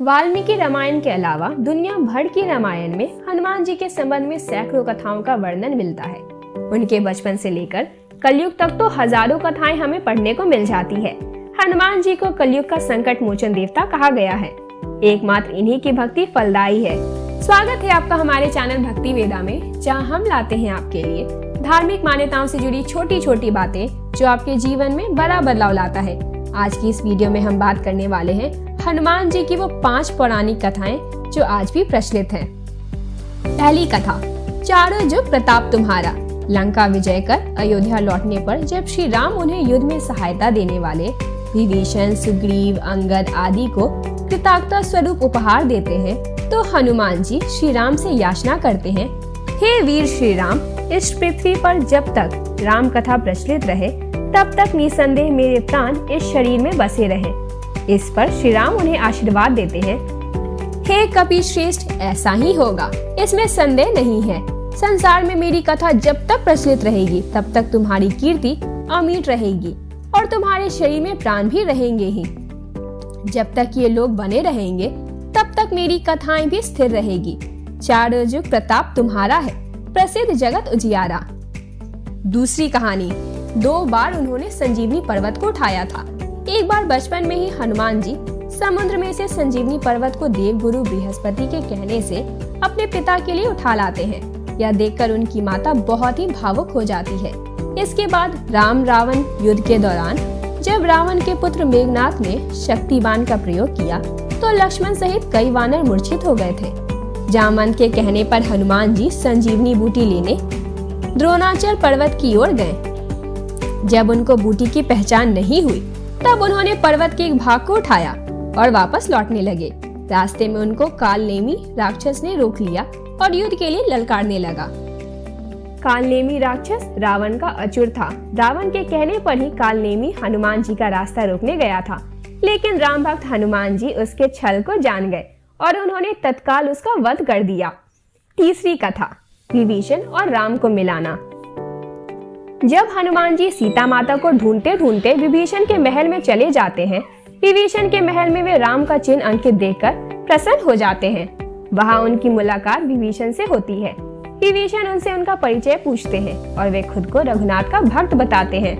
वाल्मीकि रामायण के अलावा दुनिया भर की रामायण में हनुमान जी के संबंध में सैकड़ों कथाओं का वर्णन मिलता है। उनके बचपन से लेकर कलयुग तक तो हजारों कथाएं हमें पढ़ने को मिल जाती है। हनुमान जी को कलयुग का संकट मोचन देवता कहा गया है। एकमात्र इन्हीं की भक्ति फलदायी है। स्वागत है आपका हमारे चैनल भक्ति वेदा में, जहां हम लाते हैं आपके लिए धार्मिक मान्यताओं से जुड़ी छोटी छोटी बातें जो आपके जीवन में बड़ा बदलाव लाता है। आज की इस वीडियो में हम बात करने वाले हैं हनुमान जी की वो 5 पौराणिक कथाएं जो आज भी प्रचलित हैं। पहली कथा, चारों युग प्रताप तुम्हारा। लंका विजय कर अयोध्या लौटने पर जब श्री राम उन्हें युद्ध में सहायता देने वाले विभीषण, सुग्रीव, अंगद आदि को कृतज्ञता स्वरूप उपहार देते हैं, तो हनुमान जी श्री राम से याचना करते हैं, हे वीर श्री राम, इस पृथ्वी पर जब तक राम कथा प्रचलित रहे तब तक निसंदेह मेरे प्राण इस शरीर में बसे रहे। इस पर श्री राम उन्हें आशीर्वाद देते हैं, हे कपि श्रेष्ठ, ऐसा ही होगा, इसमें संदेह नहीं है। संसार में मेरी कथा जब तक प्रचलित रहेगी तब तक तुम्हारी कीर्ति अमिट रहेगी और तुम्हारे शरीर में प्राण भी रहेंगे ही। जब तक ये लोग बने रहेंगे तब तक मेरी कथाएं भी स्थिर रहेगी। चारों युग प्रताप तुम्हारा है, प्रसिद्ध जगत उजियारा। दूसरी कहानी, 2 बार उन्होंने संजीवनी पर्वत को उठाया था। एक बार बचपन में ही हनुमान जी समुद्र में से संजीवनी पर्वत को देवगुरु बृहस्पति के कहने से अपने पिता के लिए उठा लाते हैं। यह देखकर उनकी माता बहुत ही भावुक हो जाती है। इसके बाद राम रावण युद्ध के दौरान जब रावण के पुत्र मेघनाथ ने शक्ति बाण का प्रयोग किया तो लक्ष्मण सहित कई वानर मूर्छित हो गए थे। जामवंत के कहने पर हनुमान जी संजीवनी बूटी लेने द्रोणाचल पर्वत की ओर गए। जब उनको बूटी की पहचान नहीं हुई तब उन्होंने पर्वत के एक भाग को उठाया और वापस लौटने लगे। रास्ते में उनको कालनेमी राक्षस ने रोक लिया और युद्ध के लिए ललकारने लगा। कालनेमी राक्षस रावण का अचूर था। रावण के कहने पर ही कालनेमी हनुमान जी का रास्ता रोकने गया था, लेकिन राम भक्त हनुमान जी उसके छल को जान गए और उन्होंने तत्काल उसका वध कर दिया। तीसरी कथा, विभीषण और राम को मिलाना। जब हनुमान जी सीता माता को ढूंढते ढूंढते विभीषण के महल में चले जाते हैं, विभीषण के महल में वे राम का चिन्ह अंकित देखकर प्रसन्न हो जाते हैं। वहां उनकी मुलाकात विभीषण से होती है। विभीषण उनसे उनका परिचय पूछते हैं और वे खुद को रघुनाथ का भक्त बताते हैं।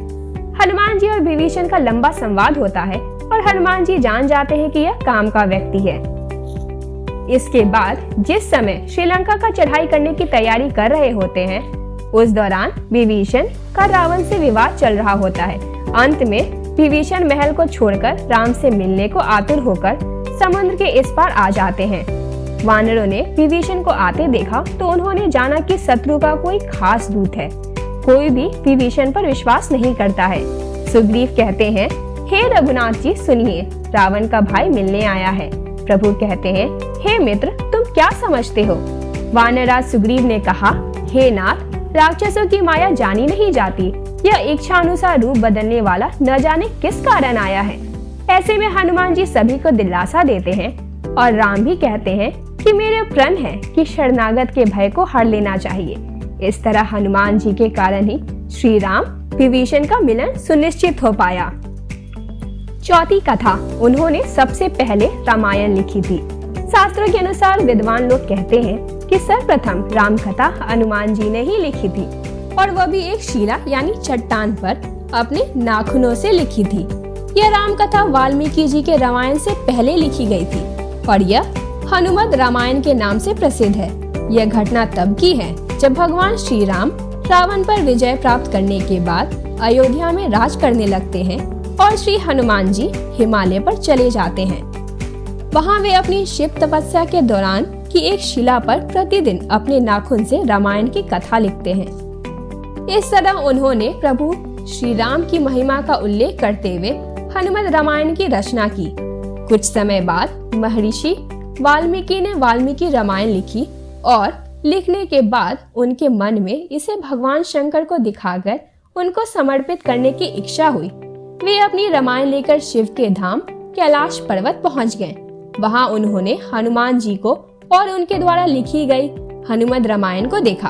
हनुमान जी और विभीषण का लंबा संवाद होता है और हनुमान जी जान जाते हैं कि यह काम का व्यक्ति है। इसके बाद जिस समय श्रीलंका का चढ़ाई करने की तैयारी कर रहे होते हैं, उस दौरान विभीषण का रावण से विवाद चल रहा होता है। अंत में विभीषण महल को छोड़कर राम से मिलने को आतुर होकर समुद्र के इस पार आ जाते हैं। वानरों ने विभीषण को आते देखा तो उन्होंने जाना कि शत्रु का कोई खास दूत है। कोई भी विभीषण पर विश्वास नहीं करता है। सुग्रीव कहते हैं, हे रघुनाथ जी सुनिए, रावण का भाई मिलने आया है। प्रभु कहते हैं, हे मित्र, तुम क्या समझते हो? वानरराज सुग्रीव ने कहा, हे नाथ, राक्षसों की माया जानी नहीं जाती। यह इच्छा अनुसार रूप बदलने वाला न जाने किस कारण आया है। ऐसे में हनुमान जी सभी को दिलासा देते हैं और राम भी कहते हैं कि मेरे प्रण है कि शरणागत के भय को हर लेना चाहिए। इस तरह हनुमान जी के कारण ही श्री राम विभीषण का मिलन सुनिश्चित हो पाया। चौथी कथा, उन्होंने सबसे पहले रामायण लिखी थी। शास्त्रों के अनुसार विद्वान लोग कहते हैं कि सर्वप्रथम राम कथा हनुमान जी ने ही लिखी थी और वह भी एक शिला यानी चट्टान पर अपने नाखूनों से लिखी थी। यह राम कथा वाल्मीकि जी के रामायण से पहले लिखी गई थी और यह हनुमत रामायण के नाम से प्रसिद्ध है। यह घटना तब की है जब भगवान श्री राम रावण पर विजय प्राप्त करने के बाद अयोध्या में राज करने लगते हैं और श्री हनुमान जी हिमालय पर चले जाते हैं। वहाँ वे अपनी शिव तपस्या के दौरान की एक शिला पर प्रतिदिन अपने नाखून से रामायण की कथा लिखते हैं। इस तरह उन्होंने प्रभु श्री राम की महिमा का उल्लेख करते हुए हनुमत रामायण की रचना की। कुछ समय बाद महर्षि वाल्मीकि ने वाल्मीकि रामायण लिखी और लिखने के बाद उनके मन में इसे भगवान शंकर को दिखाकर उनको समर्पित करने की इच्छा हुई। वे अपनी रामायण लेकर शिव के धाम कैलाश पर्वत पहुंच गए। वहां उन्होंने हनुमान जी को और उनके द्वारा लिखी गई हनुमत रामायण को देखा।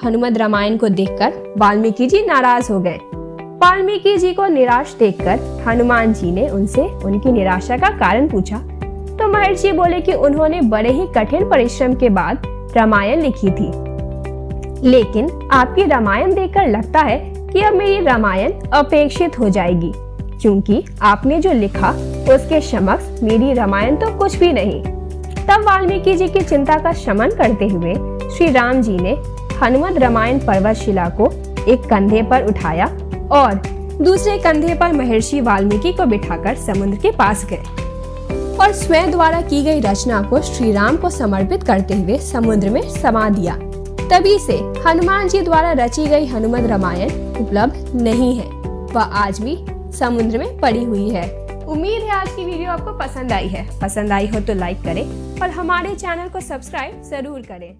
हनुमत रामायण को देखकर वाल्मीकि जी नाराज हो गए। वाल्मीकि जी को निराश देखकर हनुमान जी ने उनसे उनकी निराशा का कारण पूछा। तो महर्षि बोले कि उन्होंने बड़े ही कठिन परिश्रम के बाद रामायण लिखी थी, लेकिन आपकी रामायण देखकर लगता है कि अब मेरी रामायण अपेक्षित हो जाएगी, क्योंकि आपने जो लिखा उसके समक्ष मेरी रामायण तो कुछ भी नहीं। तब वाल्मीकि जी की चिंता का शमन करते हुए श्री राम जी ने हनुमत रामायण पर्वतशिला को एक कंधे पर उठाया और दूसरे कंधे पर महर्षि वाल्मीकि को बिठाकर समुद्र के पास गए और स्वयं द्वारा की गई रचना को श्री राम को समर्पित करते हुए समुद्र में समा दिया। तभी से हनुमान जी द्वारा रची गई हनुमत रामायण उपलब्ध नहीं है, वह आज भी समुद्र में पड़ी हुई है। उम्मीद है आज की वीडियो आपको पसंद आई है। पसंद आई हो तो लाइक करें और हमारे चैनल को सब्सक्राइब जरूर करें।